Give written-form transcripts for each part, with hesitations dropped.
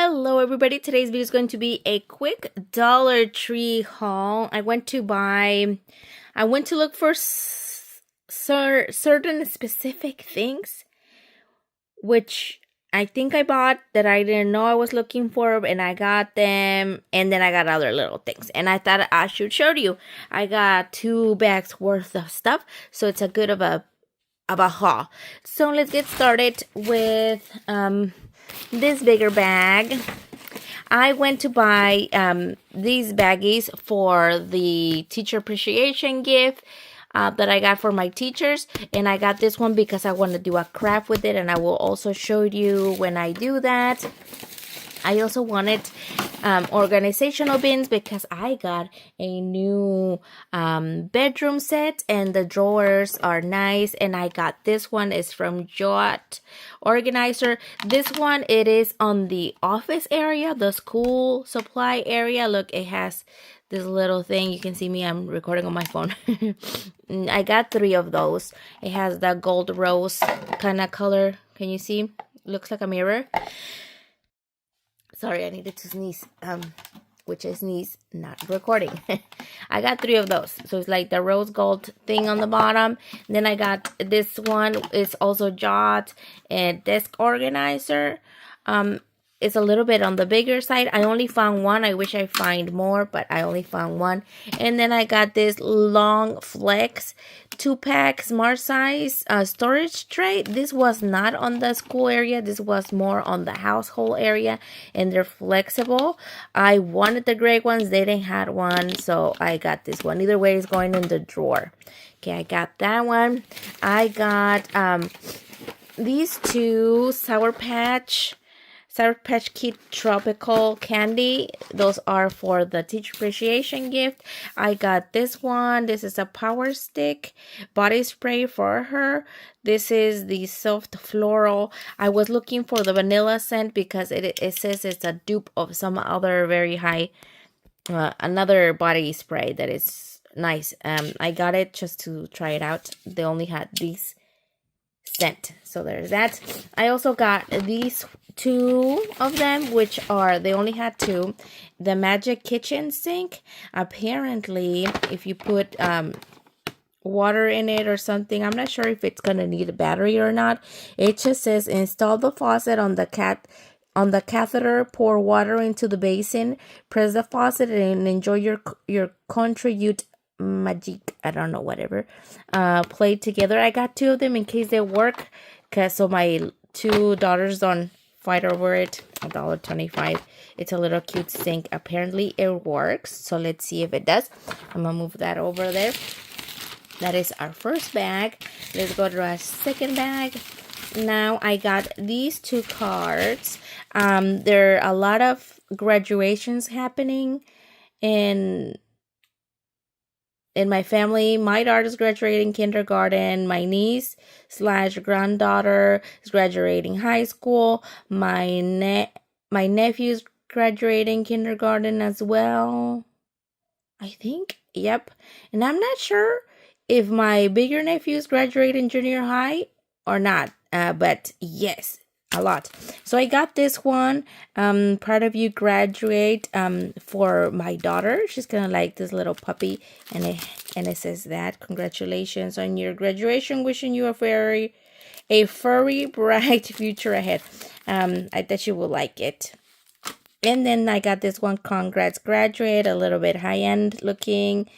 Hello everybody, today's video is going to be a quick Dollar Tree haul. I went to look for certain specific things, which I think I bought that I didn't know I was looking for, and I got them, and then I got other little things, and I thought I should show you. I got 2 bags worth of stuff, so it's a good of a haul. So let's get started with this bigger bag. I went to buy these baggies for the teacher appreciation gift that I got for my teachers, and I got this one because I want to do a craft with it, and I will also show you when I do that. I also wanted organizational bins because I got a new bedroom set, and the drawers are nice, and I got this one is from Jot Organizer. This one, it is on the office area, the school supply area. Look, it has this little thing. You can see me, I'm recording on my phone. I got 3 of those. It has that gold rose kind of color. Can you see? Looks like a mirror. Sorry, I needed to sneeze, which I sneeze not recording. I got 3 of those. So it's like the rose gold thing on the bottom. And then I got this one. It's also Jot and desk organizer. It's a little bit on the bigger side. I only found one. I wish I find more, but I only found one. And then I got this long flex 2-pack smart size storage tray. This was not on the school area. This was more on the household area, and they're flexible. I wanted the gray ones. They didn't have one, so I got this one. Either way, it's going in the drawer. Okay, I got that one. I got these 2 Sour Patch Kid Tropical Candy. Those are for the teacher appreciation gift. I got this one. This is a Power Stick body spray for her. This is the soft floral. I was looking for the vanilla scent because it says it's a dupe of some other very high, another body spray that is nice. I got it just to try it out. They only had these scent, so there's that. I also got these 2 of them, which are, they only had 2. The Magic Kitchen Sink. Apparently, if you put water in it or something, I'm not sure if it's gonna need a battery or not. It just says install the faucet on the catheter, pour water into the basin, press the faucet, and enjoy your contribute magic, I don't know, whatever, play together. I got 2 of them in case they work, so my 2 daughters don't fight over it. $1.25. It's a little cute sink. Apparently it works, so let's see if it does. I'm gonna move that over there. That is our first bag. Let's go to our second bag. Now I got these 2 cards. There are a lot of graduations happening in my family. My daughter's graduating kindergarten. My niece / granddaughter is graduating high school. My nephew's graduating kindergarten as well, I think. Yep. And I'm not sure if my bigger nephew's graduating junior high or not. But yes, a lot. So I got this one, Proud of You Graduate, for my daughter. She's gonna like this little puppy, and it says that congratulations on your graduation, wishing you a furry bright future ahead. I thought she would like it. And then I got this one, Congrats Graduate, a little bit high-end looking.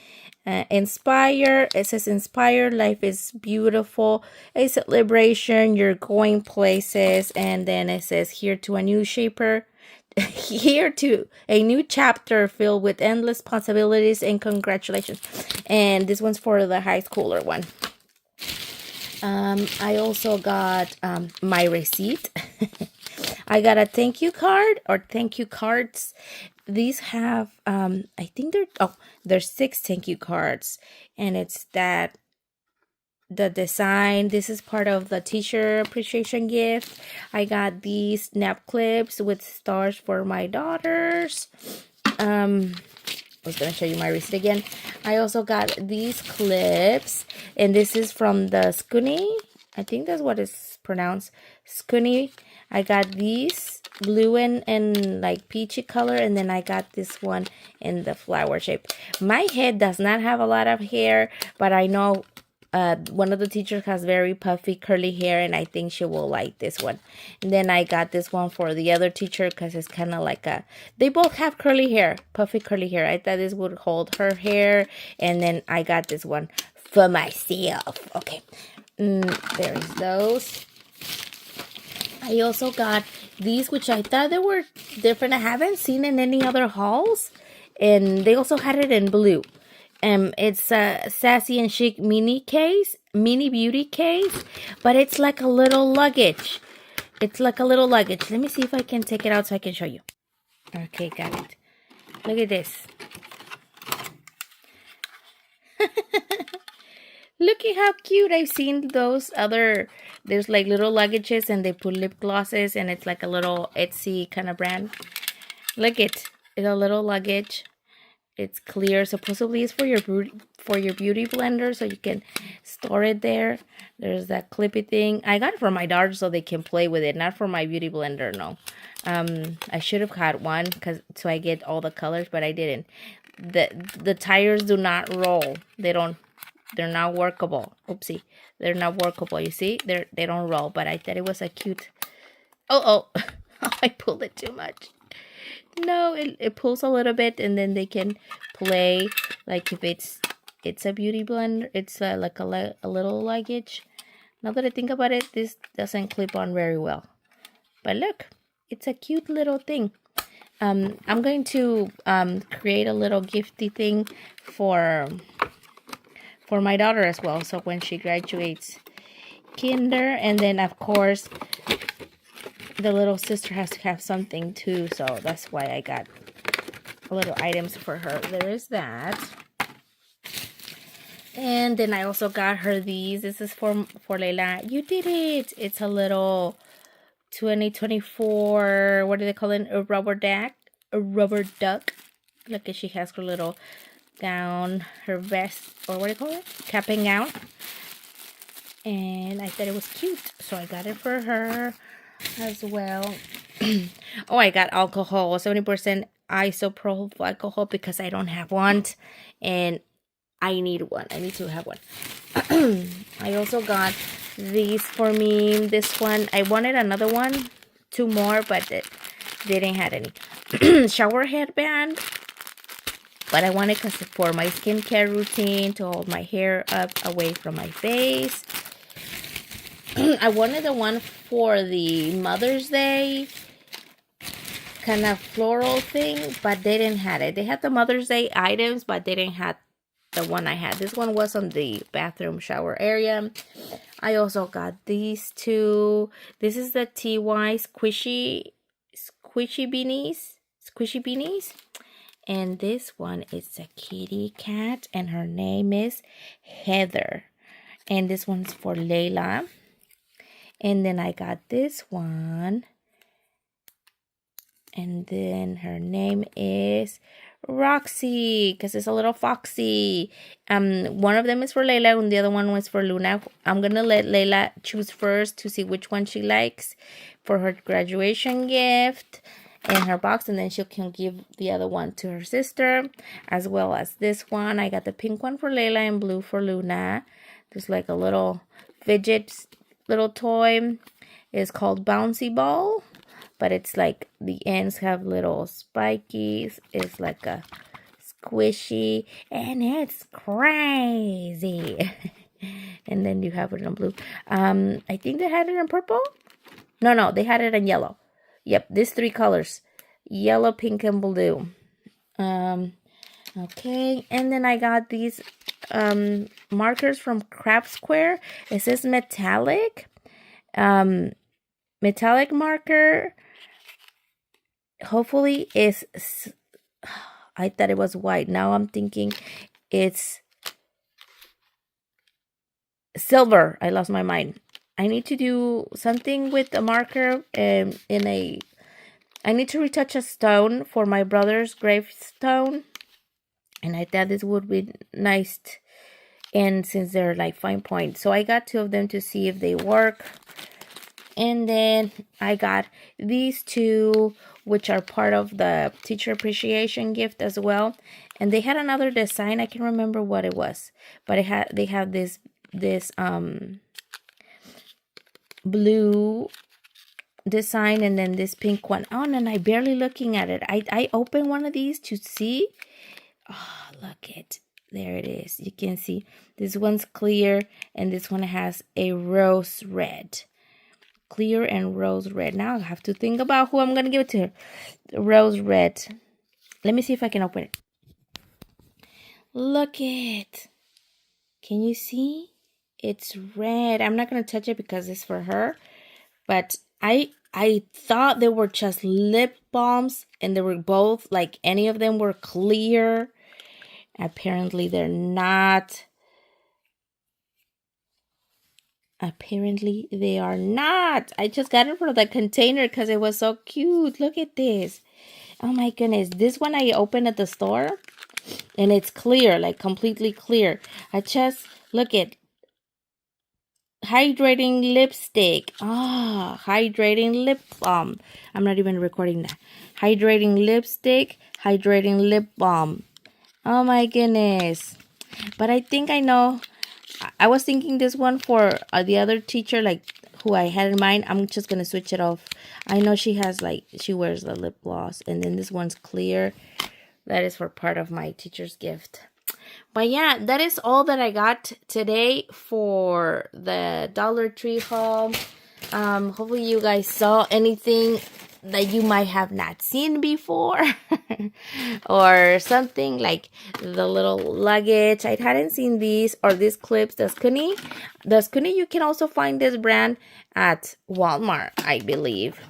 Inspire. It says inspire, life is beautiful, a celebration, you're going places. And then it says here to a new shaper, here to a new chapter filled with endless possibilities, and congratulations. And this one's for the high schooler one. I also got my receipt. I got a thank you card, or thank you cards. These have, I think there's 6 thank you cards, and it's the design. This is part of the teacher appreciation gift. I got these snap clips with stars for my daughters. I was going to show you my receipt again. I also got these clips, and this is from the Scoonie. I think that's what it's pronounced. Scoonie. I got these blue and like peachy color, and then I got this one in the flower shape. My head does not have a lot of hair, but I know one of the teachers has very puffy curly hair, and I think she will like this one. And then I got this one for the other teacher because it's kind of like they both have curly hair, puffy curly hair. I thought this would hold her hair, and then I got this one for myself. Okay, there's those. I also got these, which I thought they were different. I haven't seen in any other hauls, and they also had it in blue. It's a sassy and chic mini beauty case, but it's like a little luggage. It's like a little luggage. Let me see if I can take it out so I can show you. Okay, got it. Look at this. Look at how cute. I've seen those other, there's like little luggages and they put lip glosses and it's like a little Etsy kind of brand. Look it's a little luggage. It's clear. Supposedly it's for your beauty blender, so you can store it there. There's that clippy thing. I got it for my daughter so they can play with it, not for my beauty blender, no. I should have had one so I get all the colors, but I didn't. The tires do not roll. They're not workable. Oopsie. They're not workable. You see? They don't roll, but I thought it was a cute. Oh. I pulled it too much. No, it pulls a little bit, and then they can play. Like if it's a beauty blender, it's like a little luggage. Now that I think about it, this doesn't clip on very well. But look, it's a cute little thing. I'm going to create a little gifty thing for my daughter as well. So when she graduates kinder, and then of course the little sister has to have something too. So that's why I got little items for her. There is that. And then I also got her these. This is for Leila. You did it. It's a little 2024, what do they call it? A rubber duck. Look at, she has her little gown, her vest, or what do you call it? Cap and gown. And I thought it was cute, so I got it for her as well. Oh, I got alcohol, 70% isopropyl alcohol, because I don't have one, and I need one. I need to have one. I also got these for me. This one, I wanted another one, 2 more, but they didn't have any. Shower headband. But I wanted for my skincare routine, to hold my hair up away from my face. I wanted the one for the Mother's Day kind of floral thing, but they didn't have it. They had the Mother's Day items, but they didn't have the one I had. This one was on the bathroom shower area. I also got these 2. This is the TY squishy beanies. And this one is a kitty cat, and her name is Heather. And this one's for Layla. And then I got this one. And then her name is Roxy, because it's a little foxy. One of them is for Layla, and the other one was for Luna. I'm going to let Layla choose first to see which one she likes for her graduation gift in her box, and then she can give the other one to her sister, as well as this one. I got the pink one for Layla and blue for Luna. There's like a little fidget little toy. It's called Bouncy Ball, but it's like the ends have little spikies. It's like a squishy, and it's crazy. And then you have it in blue. I think they had it in purple. No, they had it in yellow. Yep, these 3 colors: yellow, pink, and blue. Okay, and then I got these markers from Craft Square. It says metallic marker. Hopefully it's, I thought it was white. Now I'm thinking it's silver. I lost my mind. I need to do something with the marker I need to retouch a stone for my brother's gravestone. And I thought this would be nice. And since they're like fine point. So I got 2 of them to see if they work. And then I got these two, which are part of the teacher appreciation gift as well. And they had another design. I can't remember what it was, but they have this blue design and then this pink one. Oh, and I barely looking at it. I opened one of these to see. Oh, look it. There it is. You can see this one's clear and this one has a rose red. Clear and rose red. Now I have to think about who I'm going to give it to. Rose red. Let me see if I can open it. Look it. Can you see? It's red. I'm not going to touch it because it's for her. But I thought they were just lip balms and they were both, like any of them were clear. Apparently they're not. Apparently they are not. I just got it from the container because it was so cute. Look at this. Oh my goodness. This one I opened at the store and it's clear, like completely clear. I just look at hydrating lipstick. Ah, hydrating lip balm. I'm not even recording that. Hydrating lipstick, hydrating lip balm. Oh my goodness. But I think I know. I was thinking this one for the other teacher, like who I had in mind. I'm just going to switch it off. I know she has she wears the lip gloss. And then this one's clear. That is for part of my teacher's gift. But yeah, that is all that I got today for the Dollar Tree haul. Hopefully you guys saw anything that you might have not seen before or something like the little luggage. I hadn't seen these or these clips. The Skuni, you can also find this brand at Walmart, I believe.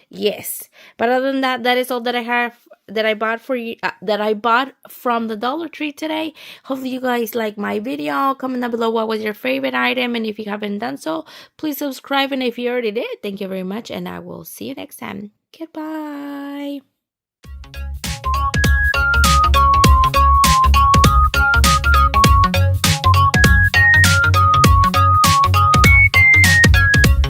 Yes, but other than that, that is all that I have, that I bought for you, that I bought from the Dollar Tree today. Hopefully you guys like my video. Comment down below what was your favorite item, and if you haven't done so, please subscribe, and if you already did, thank you very much, and I will see you next time. Goodbye.